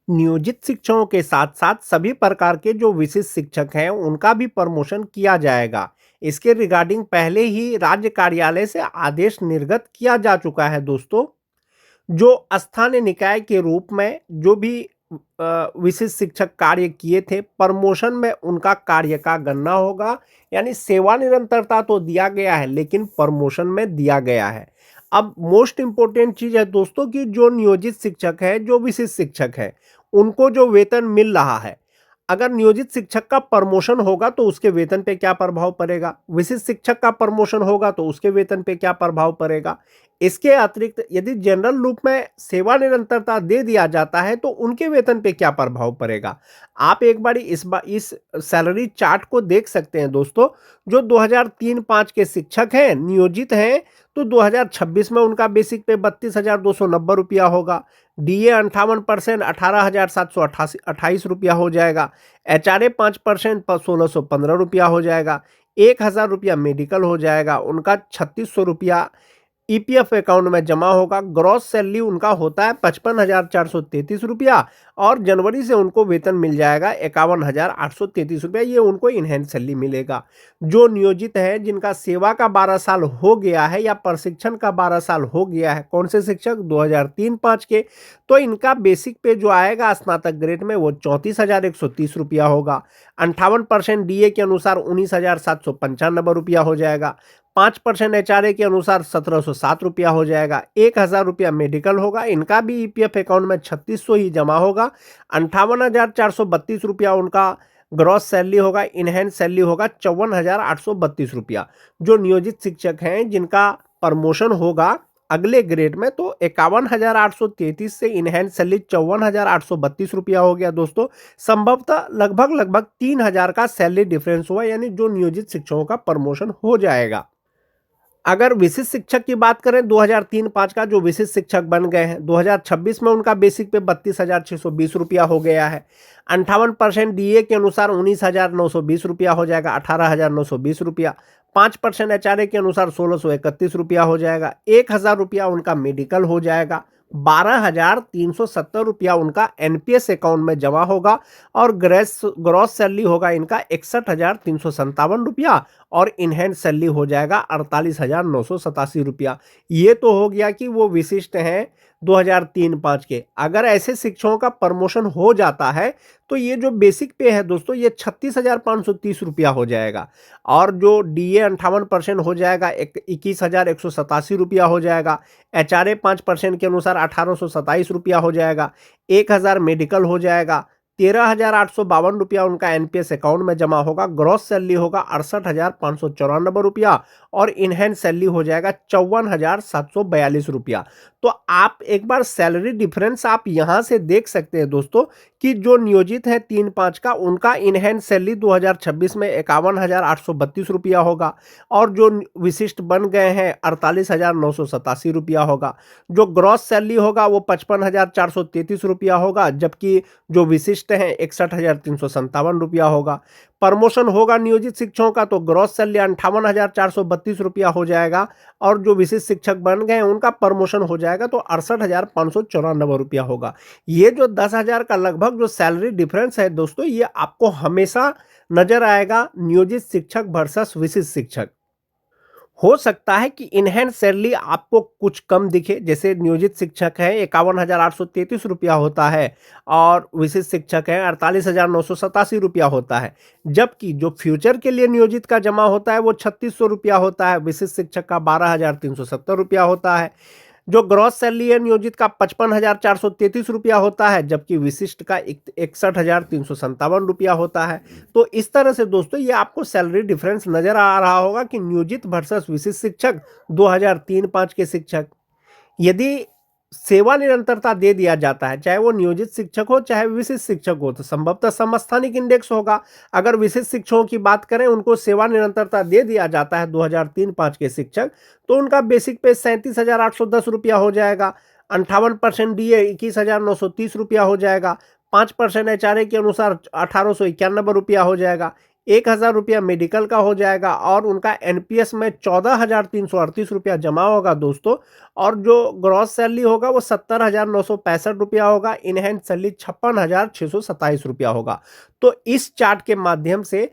नियोजित शिक्षकों के साथ साथ सभी प्रकार के जो विशिष्ट शिक्षक हैं उनका भी प्रमोशन किया जाएगा। इसके रिगार्डिंग पहले ही राज्य कार्यालय से आदेश निर्गत किया जा चुका है दोस्तों। जो स्थानीय निकाय के रूप में जो भी विशिष्ट शिक्षक कार्य किए थे, प्रमोशन में उनका कार्य का गणना होगा। यानी सेवा निरंतरता तो दिया गया है लेकिन प्रमोशन में दिया गया है। अब मोस्ट इंपॉर्टेंट चीज है दोस्तों कि जो नियोजित शिक्षक है, जो विशिष्ट शिक्षक है, उनको जो वेतन मिल रहा है, अगर नियोजित शिक्षक का प्रमोशन होगा तो उसके वेतन पे क्या प्रभाव पड़ेगा, विशिष्ट शिक्षक का प्रमोशन होगा तो उसके वेतन पे क्या प्रभाव पड़ेगा। इसके अतिरिक्त यदि जनरल रूप में सेवा निरंतरता दे दिया जाता है तो उनके वेतन पे क्या प्रभाव पड़ेगा। आप एक बार इस सैलरी चार्ट को देख सकते हैं दोस्तों। जो 2003-05 के शिक्षक हैं, नियोजित हैं, तो 2026 में उनका बेसिक पे 32,290 रुपया होगा। डीए 58% 18,728 रुपया हो जाएगा। एचआरए 5% 1,615 रुपया हो जाएगा। 1,000 रुपया मेडिकल हो जाएगा। उनका 3,600 रुपया ईपीएफ अकाउंट में जमा होगा। ग्रॉस सैलरी उनका होता है 55,433 रुपया और जनवरी से उनको वेतन मिल जाएगा 51,833 रुपया। ये उनको इनहेंस सैलरी मिलेगा। जो नियोजित है, जिनका सेवा का 12 साल हो गया है या प्रशिक्षण का 12 साल हो गया है, कौन से शिक्षक 2003-05 के, तो इनका बेसिक पे जो आएगा स्नातक ग्रेड में वो 34,130 रुपया होगा। 58% डीए के अनुसार 19,795 रुपया हो जाएगा। 5% एचआरए के अनुसार 1,707 रुपया हो जाएगा। 1,000 रुपया मेडिकल होगा। इनका भी ईपीएफ अकाउंट में 3,600 ही जमा होगा। 58,432 रुपया उनका ग्रॉस सैलरी होगा। इनहेंस सैलरी होगा 54,832 रुपया। जो नियोजित शिक्षक हैं, जिनका प्रमोशन होगा अगले ग्रेड में, तो 51,833 से इनहेंस सैलरी 54,832 रुपया हो गया दोस्तों। संभवतः लगभग 3,000 का सैलरी डिफरेंस हुआ, यानी जो नियोजित शिक्षकों का प्रमोशन हो जाएगा। अगर विशिष्ट शिक्षक की बात करें, 2003-05 का जो विशिष्ट शिक्षक बन गए हैं, 2026 में उनका बेसिक पे 32,620 रुपया हो गया है। 58% डीए के अनुसार 19,920 रुपया हो जाएगा। 18,920 रुपया। 5% एचआरए के अनुसार 1,631 रुपया हो जाएगा। 1,000 रुपया उनका मेडिकल हो जाएगा। 12,370 रुपया उनका एनपीएस अकाउंट में जमा होगा और ग्रॉस सैलरी होगा इनका 61,357 रुपया और इनहेंस सैलरी हो जाएगा 48,987 रुपया। ये तो हो गया कि वो विशिष्ट हैं 2003-05 के। अगर ऐसे शिक्षकों का प्रमोशन हो जाता है तो ये जो बेसिक पे है दोस्तों, ये 36,530 रुपया हो जाएगा और जो डीए 58% हो जाएगा 21,187 रुपया हो जाएगा। एचआरए 5% के अनुसार 1,827 रुपया हो जाएगा। 1,000 मेडिकल हो जाएगा। 13,852 रुपया उनका एनपीएस अकाउंट में जमा होगा। ग्रॉस सैलरी होगा 68,594 रुपया और इनहेंस सैलरी हो जाएगा 54,742 रुपया। तो आप एक बार सैलरी डिफरेंस आप यहां से देख सकते हैं दोस्तों कि जो नियोजित है 3-5 का, उनका इनहेंस सैलरी 2026 में 51,832 रुपया होगा और जो विशिष्ट बन गए हैं 48,987 रुपया होगा। जो ग्रॉस सैलरी होगा वो 55,433 रुपया होगा, जबकि जो विशिष्ट हैं 61,357 रुपया होगा। प्रमोशन होगा नियोजित शिक्षकों का तो ग्रॉस सैलरी 58,432 रुपया हो जाएगा और जो विशिष्ट शिक्षक बन गए उनका प्रमोशन हो जाएगा तो 68,594 रुपया होगा। ये जो 10,000 का लगभग जो सैलरी डिफरेंस है दोस्तों, ये आपको हमेशा नजर आएगा नियोजित शिक्षक वर्सेस विशिष्ट शिक्षक। हो सकता है कि इनहेंस सैलरी आपको कुछ कम दिखे, जैसे नियोजित शिक्षक है 51,833 रुपया होता है और विशिष्ट शिक्षक है 48,987 रुपया होता है, जबकि जो फ्यूचर के लिए नियोजित का जमा होता है वो 3,600 रुपया होता है। विशिष्ट शिक्षक का 12,370 रुपया होता है। जो ग्रॉस सैलरी है नियोजित का 55,433 रुपया होता है, जबकि विशिष्ट का 61,357 रुपया होता है। तो इस तरह से दोस्तों ये आपको सैलरी डिफरेंस नजर आ रहा होगा कि नियोजित वर्सेस विशिष्ट शिक्षक, 2003-05 के शिक्षक। यदि सेवा निरंतरता दे दिया जाता है, चाहे वो नियोजित शिक्षक हो चाहे विशिष्ट शिक्षक हो, तो संभवतः समस्थानिक इंडेक्स होगा। अगर विशिष्ट शिक्षकों की बात करें, उनको सेवा निरंतरता दे दिया जाता है 2003-05 के शिक्षक, तो उनका बेसिक पे 37,810 रुपया हो जाएगा। 58% डीए 21,930 रुपया हो जाएगा। 5% एचआरए के अनुसार 1,891 रुपया हो जाएगा। ₹1,000 मेडिकल का हो जाएगा और उनका एनपीएस में ₹14,338 जमा होगा दोस्तों। और जो ग्रॉस सैलरी होगा वो ₹70,965 होगा। इनहैंड सैलरी ₹56,627 होगा। तो इस चार्ट के माध्यम से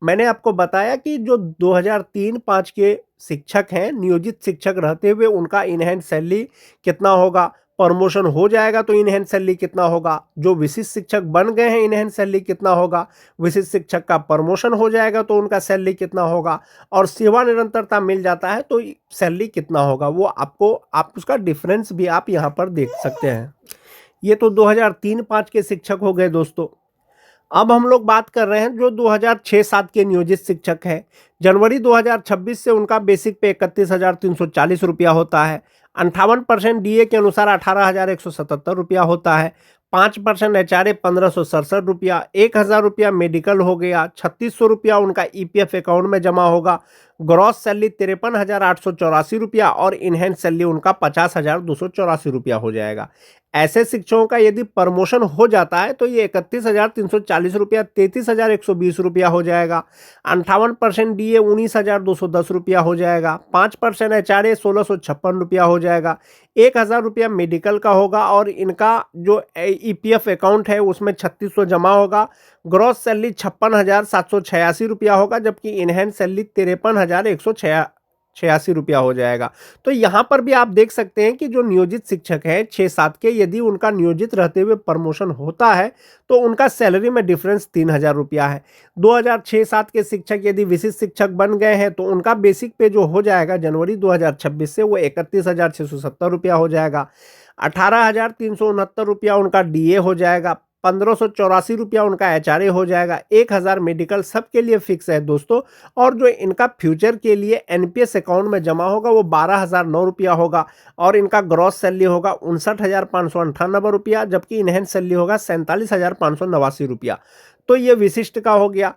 मैंने आपको बताया कि जो 2003-5 के शिक्षक हैं, नियोजित शिक्षक रहते हुए उनका इनहैंड सैलरी कितना होगा, प्रमोशन हो जाएगा तो इनहैंड सैलरी कितना होगा, जो विशिष्ट शिक्षक बन गए हैं इनहैंड सैलरी कितना होगा, विशिष्ट शिक्षक का प्रमोशन हो जाएगा तो उनका सैलरी कितना होगा, और सेवा निरंतरता मिल जाता है तो सैलरी कितना होगा, वो आपको आप उसका डिफरेंस भी आप यहाँ पर देख सकते हैं। ये तो 2003-5 के शिक्षक हो गए दोस्तों। अब हम लोग बात कर रहे हैं जो 2006-7 के नियोजित शिक्षक हैं। जनवरी 2026 से उनका बेसिक पे ₹31,340 होता है। 58% डीए के अनुसार ₹18,177 होता है। 5% एचआरए ₹1,567, ₹1,000 मेडिकल हो गया, ₹3,600 उनका ईपीएफ अकाउंट में जमा होगा। ग्रॉस सैलरी ₹53,884 और इनहैंड सैलरी उनका ₹50,284 हो जाएगा। ऐसे शिक्षकों का यदि प्रमोशन हो जाता है तो ये ₹31,340, ₹33,120 हो जाएगा। 58% डीए ₹19,210 हो जाएगा। 5% एचआरए ₹1,656 हो जाएगा। ₹1,000 मेडिकल का होगा और इनका जो ईपीएफ अकाउंट है उसमें 3600 जमा होगा। ग्रॉस सैलरी ₹56,786 होगा, जबकि इनहैंड सैलरी ₹53,186 हो जाएगा। तो यहाँ पर भी आप देख सकते हैं कि जो नियोजित शिक्षक हैं 6-7 के, यदि उनका नियोजित रहते हुए प्रमोशन होता है तो उनका सैलरी में डिफरेंस ₹3,000 है। 2006-7 के शिक्षक यदि विशिष्ट शिक्षक बन गए हैं तो उनका बेसिक पे जो हो जाएगा जनवरी 2026 से वो ₹31,670 हो जाएगा। ₹18,369 उनका डीए हो जाएगा। ₹1,584 उनका एचआरए हो जाएगा। 1,000 मेडिकल सबके लिए फिक्स है दोस्तों। और जो इनका फ्यूचर के लिए एनपीएस अकाउंट में जमा होगा वो ₹12,009 होगा और इनका ग्रॉस सैलरी होगा ₹59,598, जबकि इनहैंड सैलरी होगा ₹47,589। तो ये विशिष्ट का हो गया।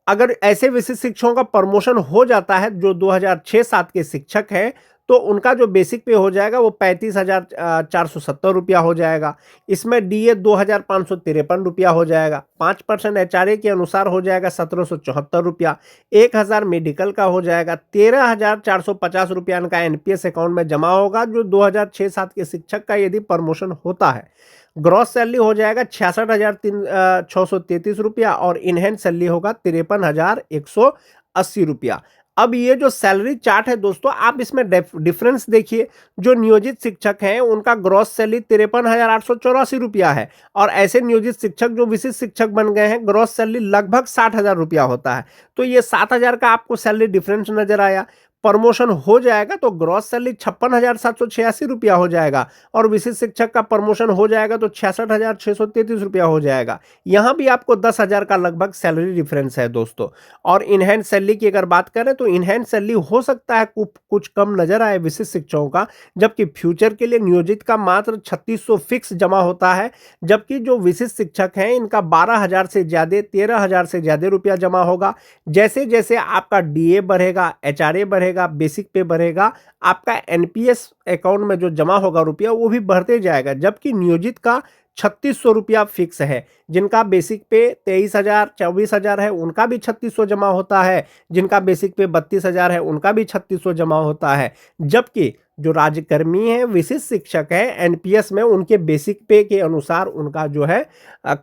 अगर ऐसे विशिष्ट शिक्षकों का प्रमोशन हो जाता है जो 2006-7 के शिक्षक हैं तो उनका जो बेसिक पे हो जाएगा वो ₹35,470 हो जाएगा। इसमें डीए ₹2,553 हो जाएगा। 5% एचआरए के अनुसार हो जाएगा ₹1,774। 1,000 मेडिकल का हो जाएगा। ₹13,450 इनका एनपीएस अकाउंट में जमा होगा जो 2006-7 के शिक्षक का यदि प्रमोशन होता है। ग्रॉस सैलरी हो जाएगा ₹66,633 और इनहैंड सैलरी होगा ₹53,180। अब ये जो सैलरी चार्ट है दोस्तों, आप इसमें डिफरेंस देखिए। जो नियोजित शिक्षक हैं उनका ग्रॉस सैलरी ₹53,884 है और ऐसे नियोजित शिक्षक जो विशिष्ट शिक्षक बन गए हैं ग्रॉस सैलरी लगभग ₹60,000 होता है। तो ये 7,000 का आपको सैलरी डिफरेंस नजर आया। प्रमोशन हो जाएगा तो ग्रॉस सैलरी ₹56,786 हो जाएगा और विशिष्ट शिक्षक का प्रमोशन हो जाएगा तो ₹66,633 हो जाएगा। यहाँ भी आपको 10,000 का लगभग सैलरी डिफरेंस है दोस्तों। और इनहैंड सैलरी की अगर बात करें तो इनहैंड सैलरी हो सकता है कुछ कम नजर आए विशिष्ट शिक्षकों का, जबकि फ्यूचर के लिए नियोजित का मात्र 3600 फिक्स जमा होता है, जबकि जो विशिष्ट शिक्षक हैं इनका 12,000 से ज्यादा 13,000 से ज्यादा रुपया जमा होगा। जैसे जैसे आपका डीए बढ़ेगा, एचआरए बढ़ेगा, बेसिक पे बढ़ेगा, आपका एनपीएस अकाउंट में जो जमा होगा रुपया वो भी बढ़ते जाएगा। जबकि नियोजित का ₹3,600 फिक्स है। जिनका बेसिक पे 23,000 24,000 है उनका भी 3,600 जमा होता है। जिनका बेसिक पे 32,000 है उनका भी 3,600 जमा होता है। जबकि जो राज्यकर्मी है विशिष्ट शिक्षक है एनपीएस में उनके बेसिक पे के अनुसार उनका जो है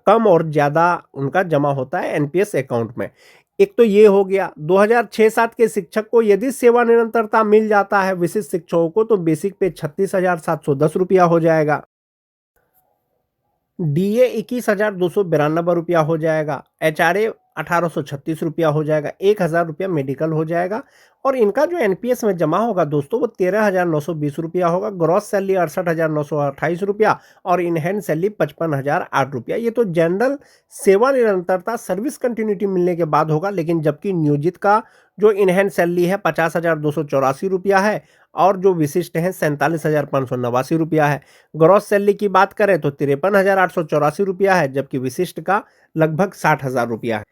कम और ज्यादा उनका जमा होता है एनपीएस अकाउंट में। एक तो ये हो गया। 2006-7 के शिक्षक को यदि सेवा निरंतरता मिल जाता है विशिष्ट शिक्षकों को तो बेसिक पे ₹36,710 हो जाएगा। डीए ₹21,292 हो जाएगा। एचआरए ₹1,836 हो जाएगा। ₹1,000 मेडिकल हो जाएगा और इनका जो एनपीएस में जमा होगा दोस्तों वो ₹13,920 होगा। ग्रॉस सैलरी ₹68,928 और इनहैंड सैलरी ₹55,008। ये तो जनरल सेवा निरंतरता सर्विस कंटिन्यूटी मिलने के बाद होगा। लेकिन जबकि नियोजित का जो इनहैंड सैलरी है ₹50,284 है और जो विशिष्ट है ₹47,589 है। ग्रॉस सैलरी की बात करें तो ₹53,884 है, जबकि विशिष्ट का लगभग ₹60,000 है।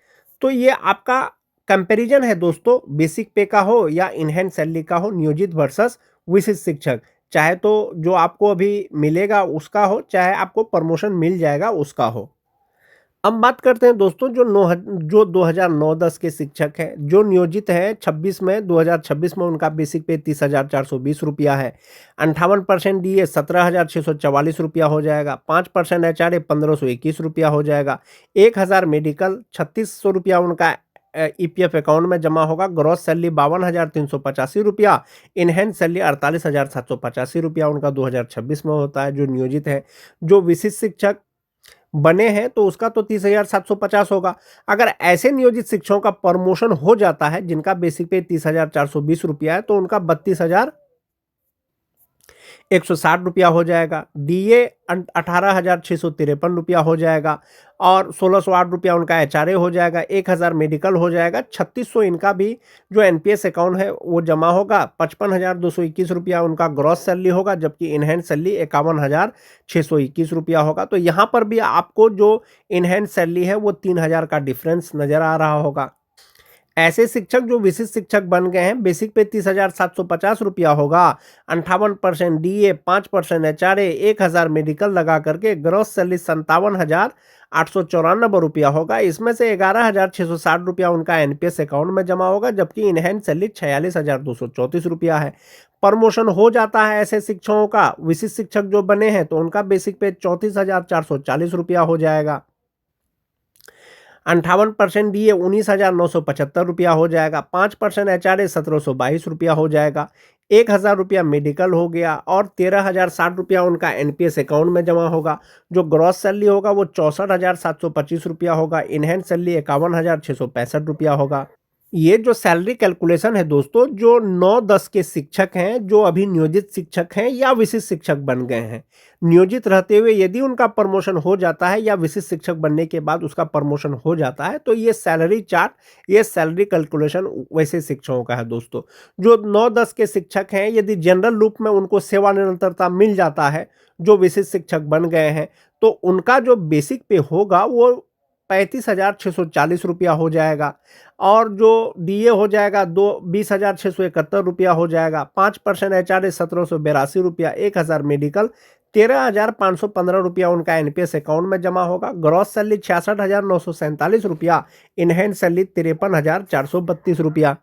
तो ये आपका कंपैरिजन है दोस्तों, बेसिक पे का हो या इनहैंड सैलरी का हो, नियोजित वर्सेस विशिष्ट शिक्षक। चाहे तो जो आपको अभी मिलेगा उसका हो, चाहे आपको प्रमोशन मिल जाएगा उसका हो। अब बात करते हैं दोस्तों जो 2009-10 के शिक्षक हैं जो नियोजित हैं 26 में 2026 में उनका बेसिक पे 30,420 रुपया है। 58% डीए 17,644 रुपया हो जाएगा। 5% एचआरए 1,521 रुपया हो जाएगा। 1,000 मेडिकल 3,600 रुपया उनका ईपीएफ अकाउंट में जमा होगा। ग्रॉस सैलरी 52,385 रुपया। इनहैंस सैलरी 48,785 रुपया उनका 2026 में होता है जो नियोजित है। जो विशिष्ट शिक्षक बने हैं तो उसका तो 30,750 होगा। अगर ऐसे नियोजित शिक्षकों का प्रमोशन हो जाता है जिनका बेसिक पे 30,420 रुपया है तो उनका 32,160 रुपया हो जाएगा। डीए 18,653 रुपया हो जाएगा और 1,608 रुपया उनका एचआरए हो जाएगा। 1,000 मेडिकल हो जाएगा। 3,600 इनका भी जो एनपीएस अकाउंट है वो जमा होगा। 55,221 रुपया उनका ग्रॉस सैलरी होगा जबकि इनहैंस सैलरी 51,621 रुपया होगा। तो यहाँ पर भी आपको जो इनहैंस सैलरी है वो 3,000 का डिफरेंस नजर आ रहा होगा। ऐसे शिक्षक जो विशिष्ट शिक्षक बन गए हैं बेसिक पे 30,750 रुपया होगा। 58% डीए 5% एचआरए 1,000 मेडिकल लगा करके ग्रॉस सैलरी 57,894 रुपया होगा। इसमें से 11,660 रुपया उनका एनपीएस अकाउंट में जमा होगा जबकि इनहैंस सैलरी 46,234 रुपया है। प्रमोशन हो जाता है ऐसे शिक्षकों का, विशिष्ट शिक्षक जो बने हैं तो उनका बेसिक पे 34,440 रुपया हो जाएगा। 58% डीए 19,975 रुपया हो जाएगा। 5% एचआरए 1,722 रुपया हो जाएगा। 1,000 रुपया मेडिकल हो गया और 13,060 रुपया उनका एनपीएस अकाउंट में जमा होगा। जो ग्रॉस सैलरी होगा वो 64,725 रुपया होगा। इनहैंस सैलरी 51,665 रुपया होगा। ये जो सैलरी कैलकुलेशन है दोस्तों, जो 9-10 के शिक्षक हैं जो अभी नियोजित शिक्षक हैं या विशिष्ट शिक्षक बन गए हैं, नियोजित रहते हुए यदि उनका प्रमोशन हो जाता है या विशिष्ट शिक्षक बनने के बाद उसका प्रमोशन हो जाता है तो ये सैलरी चार्ट, ये सैलरी कैलकुलेशन वैसे शिक्षकों का है दोस्तों। जो 9-10 के शिक्षक हैं यदि जनरल रूप में उनको सेवानिरंतरता मिल जाता है, जो विशिष्ट शिक्षक बन गए हैं, तो उनका जो बेसिक पे होगा वो 35,640 रुपया हो जाएगा और जो डीए हो जाएगा 20,671 रुपया हो जाएगा। 5% एचआरए 1,782 रुपया। 1,000 मेडिकल 13,515 रुपया उनका एनपीएस अकाउंट में जमा होगा। ग्रॉस सैलरी 66,947 रुपया। इनहैंस सैलरी 53,432 रुपया।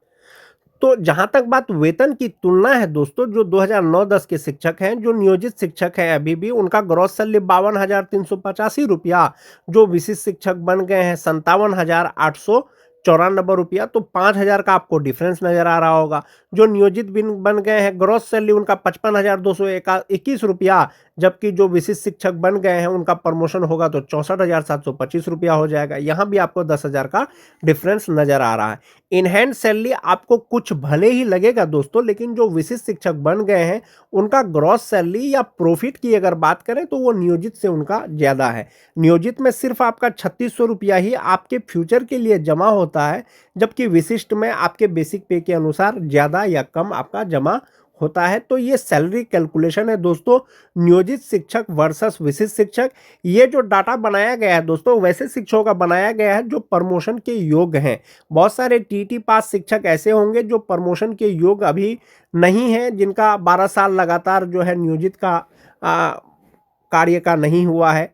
तो जहां तक बात वेतन की तुलना है दोस्तों, जो 2009-10 के शिक्षक हैं जो नियोजित शिक्षक हैं अभी भी उनका ग्रॉस सैलरी 52,385 रुपया। जो विशिष्ट शिक्षक बन गए हैं 57,894 रुपया। तो 5,000 का आपको डिफरेंस नजर आ रहा होगा। जो नियोजित बन गए हैं ग्रॉस सैलरी उनका 55,221 रुपया जबकि जो विशिष्ट शिक्षक बन गए हैं उनका प्रमोशन होगा तो 64,725 रुपया हो जाएगा। यहाँ भी आपको 10,000 का डिफरेंस नजर आ रहा है। इनहैंड सैलरी आपको कुछ भले ही लगेगा दोस्तों, लेकिन जो विशिष्ट शिक्षक बन गए हैं उनका ग्रॉस सैलरी या प्रॉफिट की अगर बात करें तो वो नियोजित से उनका ज्यादा है। नियोजित में सिर्फ आपका 3,600 रुपया ही आपके फ्यूचर के लिए जमा होता है जबकि विशिष्ट में आपके बेसिक पे के अनुसार ज्यादा या कम आपका जमा होता है। तो ये सैलरी कैलकुलेशन है दोस्तों, नियोजित शिक्षक वर्सेस विशिष्ट शिक्षक। ये जो डाटा बनाया गया है दोस्तों वैसे शिक्षकों का बनाया गया है जो प्रमोशन के योग्य हैं। बहुत सारे टीटी पास शिक्षक ऐसे होंगे जो प्रमोशन के योग्य अभी नहीं है, जिनका 12 साल लगातार जो है नियोजित का कार्य का नहीं हुआ है।